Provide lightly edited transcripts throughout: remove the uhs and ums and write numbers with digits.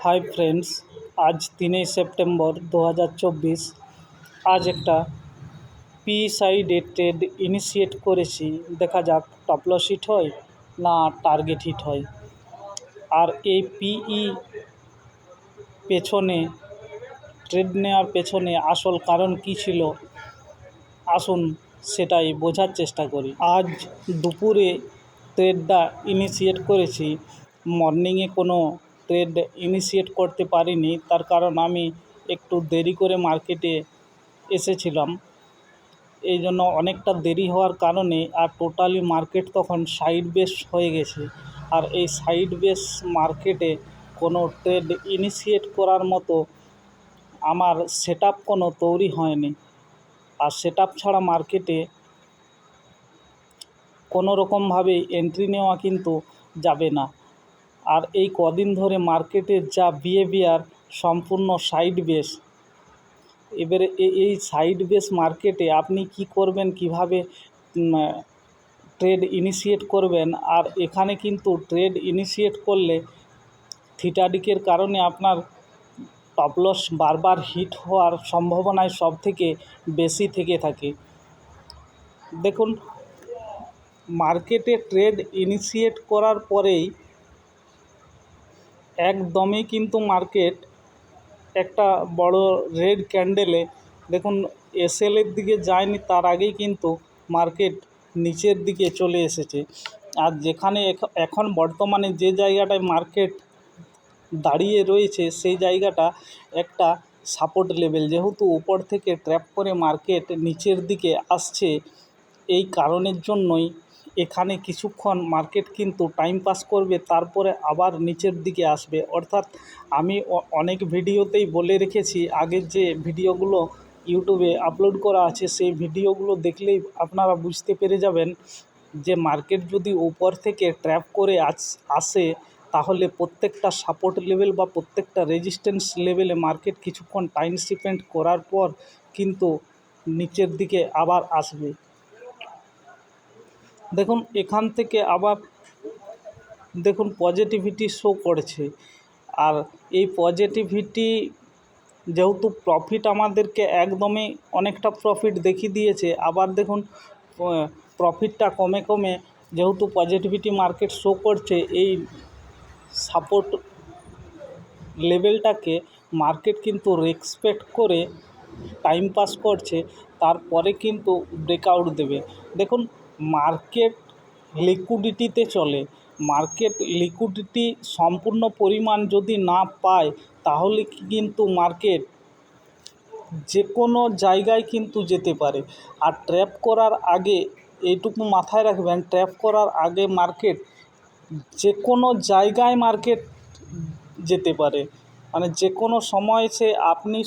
Hi friends, আজ 3 September 2024। আজ একটা পি সাইডে ট্রেড ইনিশিয়েট করেছি। দেখা যাক টপলস হিট হয় না টার্গেট হিট হয়। আর এই পিই পেছনে ট্রেড নেওয়ার পেছনে আসল কারণ কী ছিল, আসুন সেটাই বোঝার চেষ্টা করি। আজ দুপুরে ট্রেডটা ইনিশিয়েট করেছি। মর্নিংয়ে কোনো ট্রেড ইনিশিয়েট করতে পারিনি, তার কারণ আমি একটু দেরি করে মার্কেটে এসেছিলাম। এই জন্য অনেকটা দেরি হওয়ার কারণে আর টোটালি মার্কেট তখন সাইড বেস হয়ে গেছে। আর এই সাইড বেস মার্কেটে কোনো ট্রেড ইনিশিয়েট করার মতো আমার সেট আপ কোনো তৈরি হয়নি। আর সেট আপ ছাড়া মার্কেটে কোনো রকমভাবেই এন্ট্রি নেওয়া কিন্তু যাবে না। আর এই কদিন ধরে মার্কেটের যা বিহেভিয়ার, সম্পূর্ণ সাইড বেস। এবারে এই সাইড বেস মার্কেটে আপনি কি করবেন, কিভাবে ট্রেড ইনিশিয়েট করবেন। আর এখানে কিন্তু ট্রেড ইনিশিয়েট করলে থিটাডিকের কারণে আপনার টপলস বারবার হিট হওয়ার সম্ভাবনায় সব থেকে বেশি থেকে থাকে। দেখুন, মার্কেটে ট্রেড ইনিশিয়েট করার পরেই একদমই কিন্তু মার্কেট একটা বড় রেড ক্যান্ডেলে, দেখুন এসএলের দিকে যায়নি, তার আগেই কিন্তু মার্কেট নিচের দিকে চলে এসেছে। আর যেখানে এখন বর্তমানে যে জায়গাটায় মার্কেট দাঁড়িয়ে রয়েছে, সেই জায়গাটা একটা সাপোর্ট লেভেল। যেহেতু উপর থেকে ট্র্যাপ করে মার্কেট নিচের দিকে আসছে, এই কারণের জন্যই এখানে কিছুক্ষণ মার্কেট কিন্তু টাইম পাস করবে, তারপরে আবার নিচের দিকে আসবে। অর্থাৎ আমি অনেক ভিডিওতেই বলে রেখেছি, আগের যে ভিডিওগুলো ইউটিউবে আপলোড করা আছে, সেই ভিডিওগুলো দেখলেই আপনারা বুঝতে পেরে যাবেন যে মার্কেট যদি উপর থেকে ট্র্যাপ করে আসে, তাহলে প্রত্যেকটা সাপোর্ট লেভেল বা প্রত্যেকটা রেজিস্ট্যান্স লেভেলে মার্কেট কিছুক্ষণ টাইম স্পেন্ড করার পর কিন্তু নিচের দিকে আবার আসবে। দেখুন এখান থেকে আবার দেখুন পজিটিভিটি শো করেছে। আর এই পজিটিভিটি যেহেতু প্রফিট আমাদেরকে একদমই অনেকটা প্রফিট দেখিয়ে দিয়েছে, আবার দেখুন প্রফিটটা কমে কমে যেহেতু পজিটিভিটি মার্কেট শো করছে, এই সাপোর্ট লেভেলটাকে মার্কেট কিন্তু রেসপেক্ট করে টাইম পাস করছে। তারপরে কিন্তু ব্রেকআউট দেবে। দেখুন, মার্কেট লিকুইডিটিতে চলে। মার্কেট লিকুইডিটি সম্পূর্ণ পরিমাণ যদি না পায়, তাহলে কিন্তু মার্কেট যে কোনো জায়গায় কিন্তু যেতে পারে। আর ট্র্যাপ করার আগে এইটুকু মাথায় রাখবেন, ট্র্যাপ করার আগে মার্কেট যে কোনো জায়গায় মার্কেট যেতে পারে। মানে যে কোনো সময় আপনি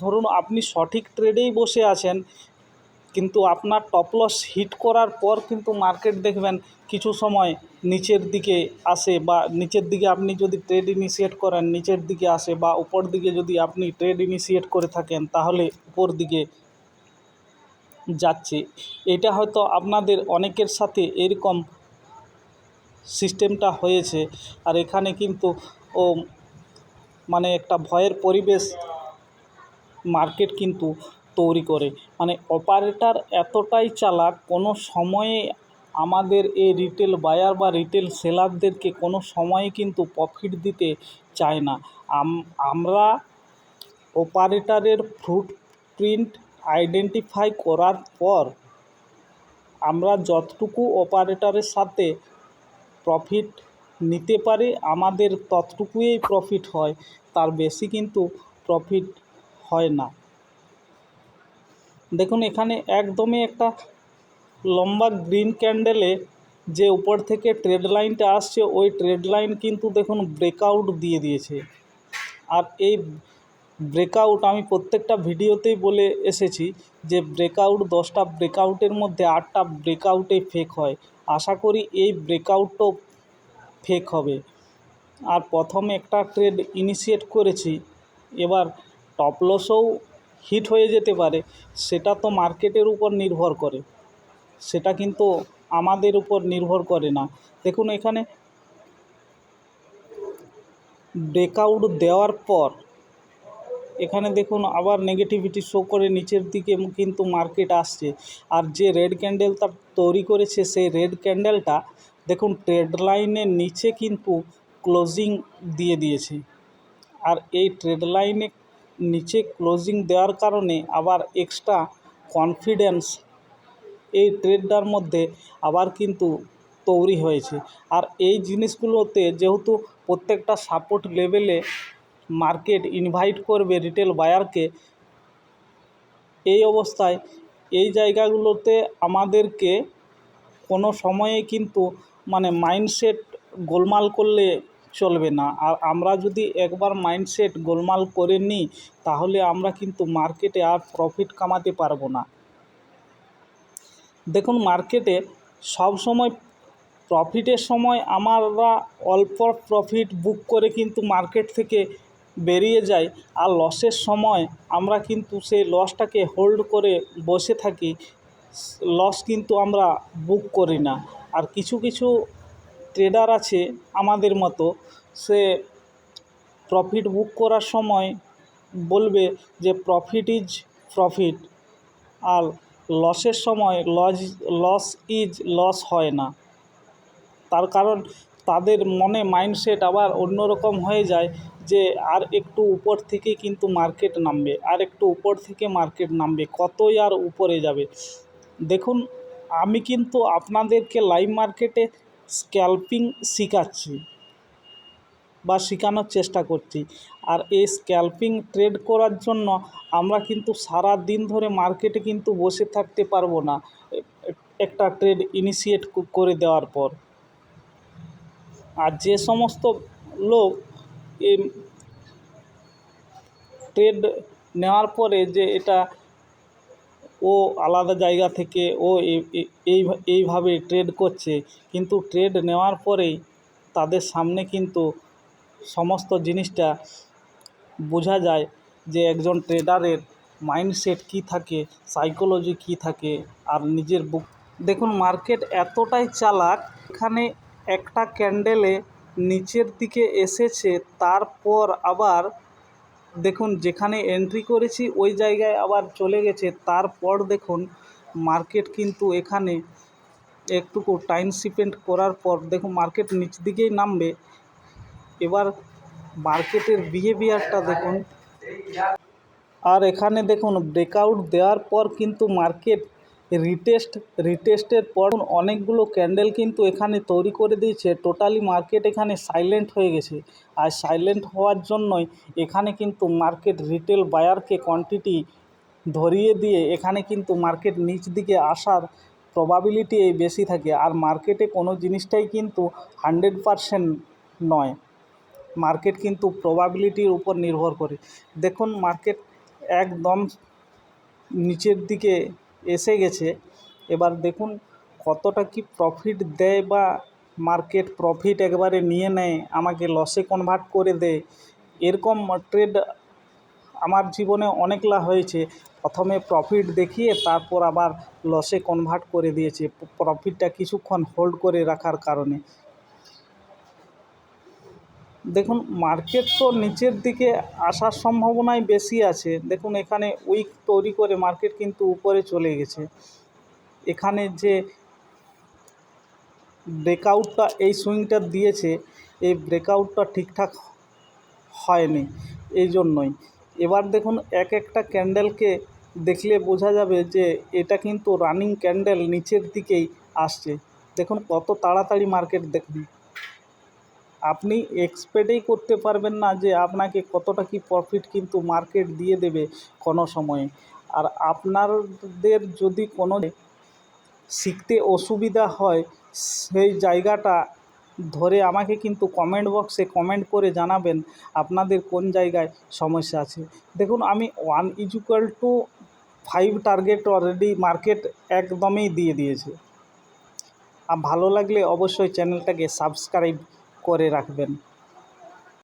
ধরুন আপনি সঠিক ট্রেডেই বসে আছেন, কিন্তু আপনার টপলস হিট করার পর কিন্তু মার্কেট দেখবেন কিছু সময় নিচের দিকে আসে, বা নিচের দিকে আপনি যদি ট্রেড ইনিশিয়েট করেন নিচের দিকে আসে, বা উপর দিকে যদি আপনি ট্রেড ইনিশিয়েট করে থাকেন তাহলে উপর দিকে যাচ্ছে। এটা হয়তো আপনাদের অনেকের সাথে এরকম সিস্টেমটা হয়েছে। আর এখানে কিন্তু মানে একটা ভয়ের পরিবেশ মার্কেট কিন্তু তৈরি করে। মানে অপারেটর এতটাই চালাক, কোনো সময়ে আমাদের এই রিটেল বায়ার বা রিটেল সেলারদেরকে কোনো সময়ে কিন্তু প্রফিট দিতে চায় না। আমরা অপারেটরের ফুটপ্রিন্ট আইডেন্টিফাই করার পর আমরা যতটুকু অপারেটরের সাথে প্রফিট নিতে পারি, আমাদের ততটুকুই প্রফিট হয়, তার বেশি কিন্তু প্রফিট হয় না। দেখুন এখানে একদমই একটা লম্বা গ্রিন ক্যান্ডেলে যে উপর থেকে ট্রেড লাইনটা আসছে, ওই ট্রেড লাইন কিন্তু দেখুন ব্রেকআউট দিয়ে দিয়েছে। আর এই ব্রেকআউট আমি প্রত্যেকটা ভিডিওতেই বলে এসেছি যে ব্রেকআউট 10টা ব্রেকআউটের মধ্যে 8টা ব্রেকআউটে ফেক হয়। আশা করি এই ব্রেকআউটও ফেক হবে। আর প্রথমে একটা ট্রেড ইনিশিয়েট করেছি, এবার টপলসও হিট হয়ে যেতে পারে। সেটা তো মার্কেটের উপর নির্ভর করে, সেটা কিন্তু আমাদের উপর নির্ভর করে না। দেখুন এখানে ব্রেকআউট দেওয়ার পর এখানে দেখুন আবার নেগেটিভিটি শো করে নিচের দিকে কিন্তু মার্কেট আসছে। আর যে রেড ক্যান্ডেল তার তৈরি করেছে সেই রেড ক্যান্ডেলটা দেখুন ট্রেড লাইনের নিচে কিন্তু ক্লোজিং দিয়ে দিয়েছে। আর এই ট্রেড লাইনে নিচে ক্লোজিং দেওয়ার কারণে আবার এক্সট্রা কনফিডেন্স এই ট্রেডটার মধ্যে আবার কিন্তু তৈরি হয়েছে। আর এই জিনিসগুলোতে যেহেতু প্রত্যেকটা সাপোর্ট লেভেলে মার্কেট ইনভাইট করবে রিটেল বায়ারকে, এই অবস্থায় এই জায়গাগুলোতে আমাদেরকে কোনো সময়ে কিন্তু মাইন্ডসেট গোলমাল করলে চলবে না। আর আমরা যদি একবার মাইন্ডসেট গোলমাল করে নিই তাহলে আমরা কিন্তু মার্কেটে আর প্রফিট কামাতে পারবো না। দেখুন মার্কেটে সব সময় প্রফিটের সময় আমরা অল্প প্রফিট বুক করে কিন্তু মার্কেট থেকে বেরিয়ে যাই, আর লসের সময় আমরা কিন্তু সেই লসটাকে হোল্ড করে বসে থাকি, লস কিন্তু আমরা বুক করি না। আর কিছু কিছু ট্রেডার আছে আমাদের মতো, সে প্রফিট বুক করার সময় বলবে যে প্রফিট ইজ প্রফিট, আর লসের সময় লস ইজ লস হয় না। তার কারণ তাদের মনে মাইন্ডসেট আবার অন্যরকম হয়ে যায় যে আর একটু উপর থেকে কিন্তু মার্কেট নামবে, আর একটু উপর থেকে মার্কেট নামবে, কতই আর উপরে যাবে। দেখুন আমি কিন্তু আপনাদেরকে লাইভ মার্কেটে স্ক্যাল্পিং শেখাচ্ছি বা শেখানোর চেষ্টা করছি। আর এই স্ক্যাল্পিং ট্রেড করার জন্য আমরা কিন্তু সারা দিন ধরে মার্কেটে কিন্তু বসে থাকতে পারবো না একটা ট্রেড ইনিশিয়েট করে দেওয়ার পর। আর যে সমস্ত লোক এই ট্রেড নেওয়ার পরে যে এটা ও আলাদা জায়গা থেকে ও এইভাবে ট্রেড করছে, কিন্তু ট্রেড নেওয়ার পরেই তাদের সামনে কিন্তু সমস্ত জিনিসটা বোঝা যায় যে একজন ট্রেডারের মাইন্ডসেট কী থাকে, সাইকোলজি কী থাকে, আর নিজের বুক। দেখুন মার্কেট এতটাই চালাক, এখানে একটা ক্যান্ডেলে নিচের দিকে এসেছে, তারপর আবার দেখুন যেখানে এন্ট্রি করেছি ওই জায়গায় আবার চলে গেছে। তারপর দেখুন মার্কেট কিন্তু এখানে একটুকু টাইম স্পেন্ড করার পর দেখুন মার্কেট নিচ দিকেই নামবে। এবার মার্কেটের বিহেভিয়ারটা দেখুন। আর এখানে দেখুন ব্রেকআউট দেওয়ার পর কিন্তু মার্কেট রিটেস্টের পর অনেকগুলো ক্যান্ডেল কিন্তু এখানে তৈরি করে দিয়েছে। টোটালি মার্কেট এখানে সাইলেন্ট হয়ে গেছে। আর সাইলেন্ট হওয়ার জন্যই এখানে কিন্তু মার্কেট রিটেল বায়ারকে কোয়ান্টিটি ধরিয়ে দিয়ে এখানে কিন্তু মার্কেট নিচ দিকে আসার প্রবাবিলিটি বেশি থাকে। আর মার্কেটে কোনো জিনিসটাই কিন্তু 100% নয়, মার্কেট কিন্তু প্রবাবিলিটির উপর নির্ভর করে। দেখুন মার্কেট একদম নিচের দিকে এসে গেছে। এবার দেখুন কতটা কি প্রফিট দেয়, বা মার্কেট প্রফিট একবারে নিয়ে নেয় আমাকে লসে কনভার্ট করে দেয়। এরকম ট্রেড আমার জীবনে অনেকলা হয়েছে। প্রথমে প্রফিট দেখিয়ে তারপর আবার লসে কনভার্ট করে দিয়েছে প্রফিটটা কিছুক্ষণ হোল্ড করে রাখার কারণে। দেখুন মার্কেট তো নিচের দিকে আসার সম্ভাবনাই বেশি আছে। দেখুন এখানে উইক তৈরি করে মার্কেট কিন্তু উপরে চলে গেছে। এখানে যে ব্রেকআউটটা এই সুইংটা দিয়েছে, এই ব্রেকআউটটা ঠিকঠাক হয়নি, এই জন্যই। এবার দেখুন এক একটা ক্যান্ডেলকে দেখলে বোঝা যাবে যে এটা কিন্তু রানিং ক্যান্ডেল নিচের দিকেই আসছে। দেখুন কত তাড়াতাড়ি মার্কেট, দেখুন আপনি এক্সপেক্টই করতে পারবেন না যে আপনাকে কতটা কি প্রফিট কিন্তু মার্কেট দিয়ে দেবে কোনো সময়ে। আর আপনাদের যদি কোনো শিখতে অসুবিধা হয় সেই জায়গাটা ধরে আমাকে কিন্তু কমেন্ট বক্সে কমেন্ট করে জানাবেন আপনাদের কোন জায়গায় সমস্যা আছে। দেখুন আমি 1=5 টার্গেট অলরেডি মার্কেট একদমই দিয়ে দিয়েছে। আর ভালো লাগলে অবশ্যই চ্যানেলটাকে সাবস্ক্রাইব করে রাখবেন।